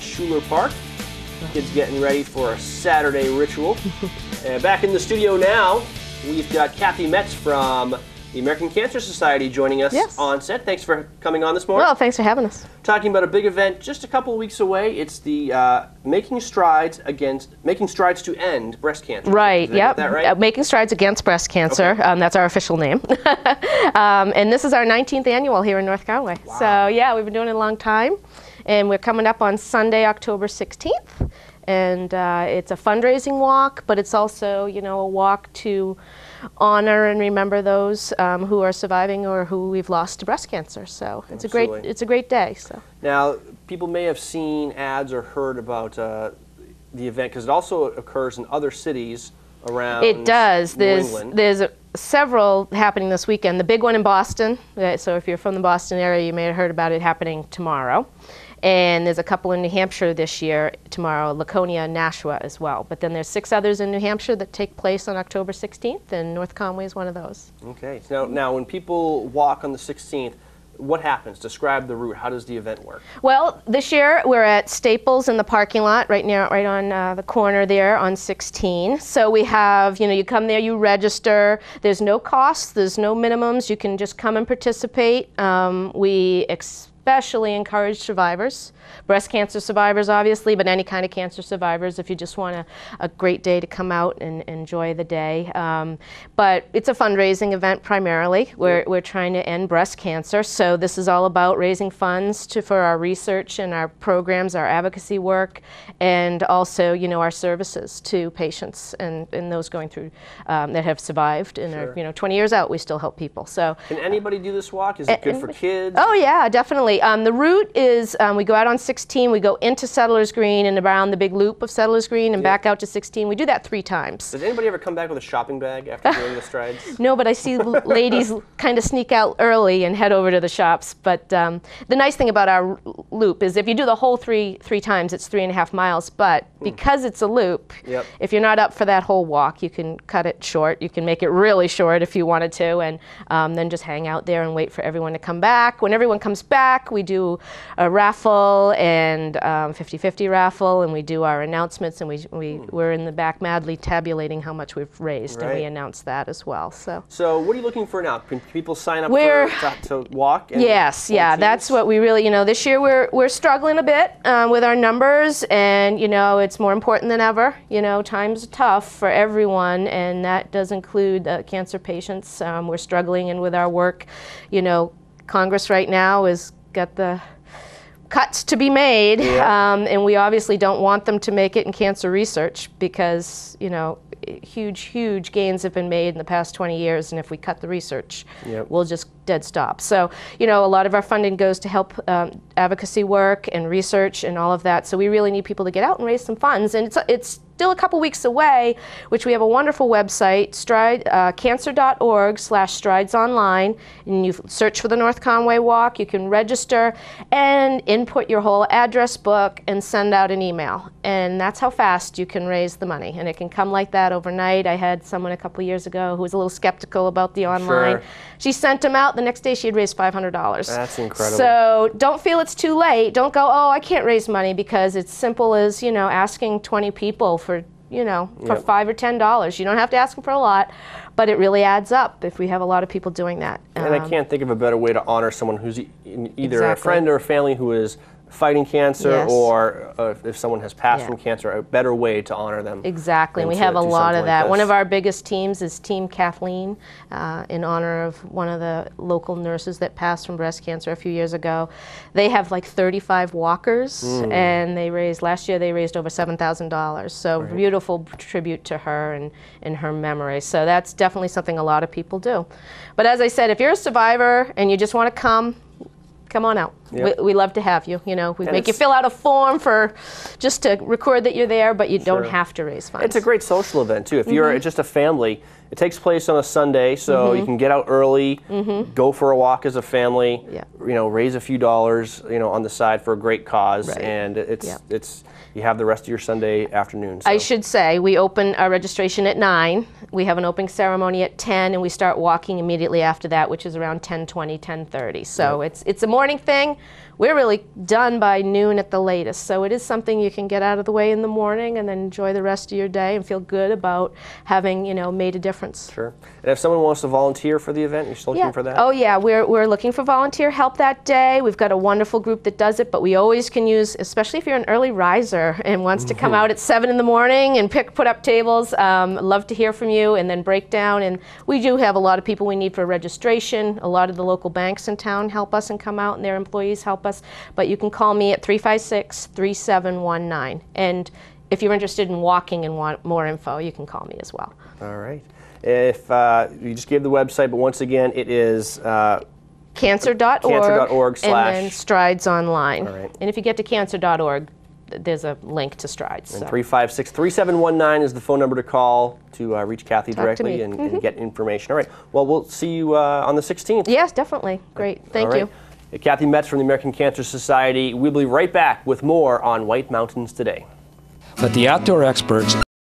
Schuler Park. Kids getting ready for a Saturday ritual. Back in the studio now, we've got Kathy Metz from the American Cancer Society joining us on set. Thanks for coming on this morning. Well, thanks for having us. Talking about a big event just a couple of weeks away. It's the Making Strides to End Breast Cancer. Right, Is that right? Making Strides Against Breast Cancer. Okay. That's our official name. And this is our 19th annual here in North Conway. Wow. So yeah, we've been doing it a long time. And we're coming up on Sunday, October 16th. And it's a fundraising walk, but it's also, you know, a walk to honor and remember those who are surviving or who we've lost to breast cancer. So it's a great day. So now, people may have seen ads or heard about the event because it also occurs in other cities around. It does. New England. There's several happening this weekend. The big one in Boston. So if you're from the Boston area, you may have heard about it happening tomorrow. And there's a couple in New Hampshire this year, tomorrow, Laconia and Nashua as well. But then there's 6 others in New Hampshire that take place on October 16th, and North Conway is one of those. Okay. Now when people walk on the 16th, what happens? Describe the route. How does the event work? Well, this year we're at Staples in the parking lot, right on the corner there on 16. So we have, you know, you come there, you register. There's no costs, there's no minimums. You can just come and participate. We especially encourage survivors, breast cancer survivors obviously, but any kind of cancer survivors if you just want a great day to come out and enjoy the day. But it's a fundraising event primarily. We're trying to end breast cancer, so this is all about raising funds for our research and our programs, our advocacy work, and also, you know, our services to patients and those going through that have survived and are, you know, 20 years out, we still help people. So can anybody do this walk? Is it good for kids? Oh yeah, definitely. The route is we go out on 16, we go into Settlers Green and around the big loop of Settlers Green and back out to 16. We do that 3 times. Does anybody ever come back with a shopping bag after doing the strides? No, but I see ladies kind of sneak out early and head over to the shops. But the nice thing about our loop is if you do the whole three times, it's 3.5 miles. But because it's a loop, if you're not up for that whole walk, you can cut it short. You can make it really short if you wanted to, and then just hang out there and wait for everyone to come back. When everyone comes back, we do a raffle and 50-50 raffle, and we do our announcements, and we're in the back madly tabulating how much we've raised, and we announce that as well. So what are you looking for now? Can people sign up to walk? Yes, that's what we really, you know, this year we're struggling a bit with our numbers, and you know, it's more important than ever. You know, times are tough for everyone, and that does include cancer patients. We're struggling, and with our work, you know, Congress right now has got the cuts to be made, and we obviously don't want them to make it in cancer research because, you know, huge gains have been made in the past 20 years, and if we cut the research, we'll just dead stop. So, you know, a lot of our funding goes to help advocacy work and research and all of that, so we really need people to get out and raise some funds, and it's still a couple weeks away, which we have a wonderful website, cancer.org/stridesonline, and you search for the North Conway Walk. You can register and input your whole address book and send out an email, and that's how fast you can raise the money, and it can come like that overnight. I had someone a couple years ago who was a little skeptical about the online. She sent them out. The next day she had raised $500. That's incredible. So don't feel it's too late. Don't go, oh, I can't raise money, because it's simple as, you know, asking 20 people for, you know, for $5 or $10. You don't have to ask them for a lot, but it really adds up if we have a lot of people doing that. And I can't think of a better way to honor someone who's either a friend or a family who is fighting cancer, or if someone has passed from cancer, a better way to honor them. Exactly, and we have a lot of that. One of our biggest teams is Team Kathleen, in honor of one of the local nurses that passed from breast cancer a few years ago. They have like 35 walkers, and last year they raised over $7,000. So beautiful tribute to her and in her memory. So that's definitely something a lot of people do. But as I said, if you're a survivor and you just want to come on out. We love to have you. You know, we make you fill out a form just to record that you're there, but you don't have to raise funds. It's a great social event too. If you're just a family, it takes place on a Sunday, so you can get out early, go for a walk as a family. You know, raise a few dollars, you know, on the side for a great cause, and it's you have the rest of your Sunday afternoon. So. I should say we open our registration at 9. We have an opening ceremony at 10, and we start walking immediately after that, which is around 10:20, 10:30. So it's a morning thing. we're really done by noon at the latest. So it is something you can get out of the way in the morning and then enjoy the rest of your day and feel good about having, you know, made a difference. Sure. And if someone wants to volunteer for the event, you're still looking for that? Oh yeah, we're looking for volunteer help that day. We've got a wonderful group that does it, but we always can use, especially if you're an early riser and wants to come out at 7 in the morning and put up tables. Love to hear from you, and then break down. And we do have a lot of people we need for registration. A lot of the local banks in town help us and come out, and their employees help us. But you can call me at 356-3719. And if you're interested in walking and want more info, you can call me as well. All right. If you just gave the website, but once again, it is cancer.org cancer.org/ and then Strides Online. All right. And if you get to cancer.org, there's a link to Strides. And 356-3719 is the phone number to call to reach Kathy directly me. and get information. All right. Well, we'll see you on the 16th. Yes, definitely. Great. Thank you. Kathy Metz from the American Cancer Society. We'll be right back with more on White Mountains Today. Let the outdoor experts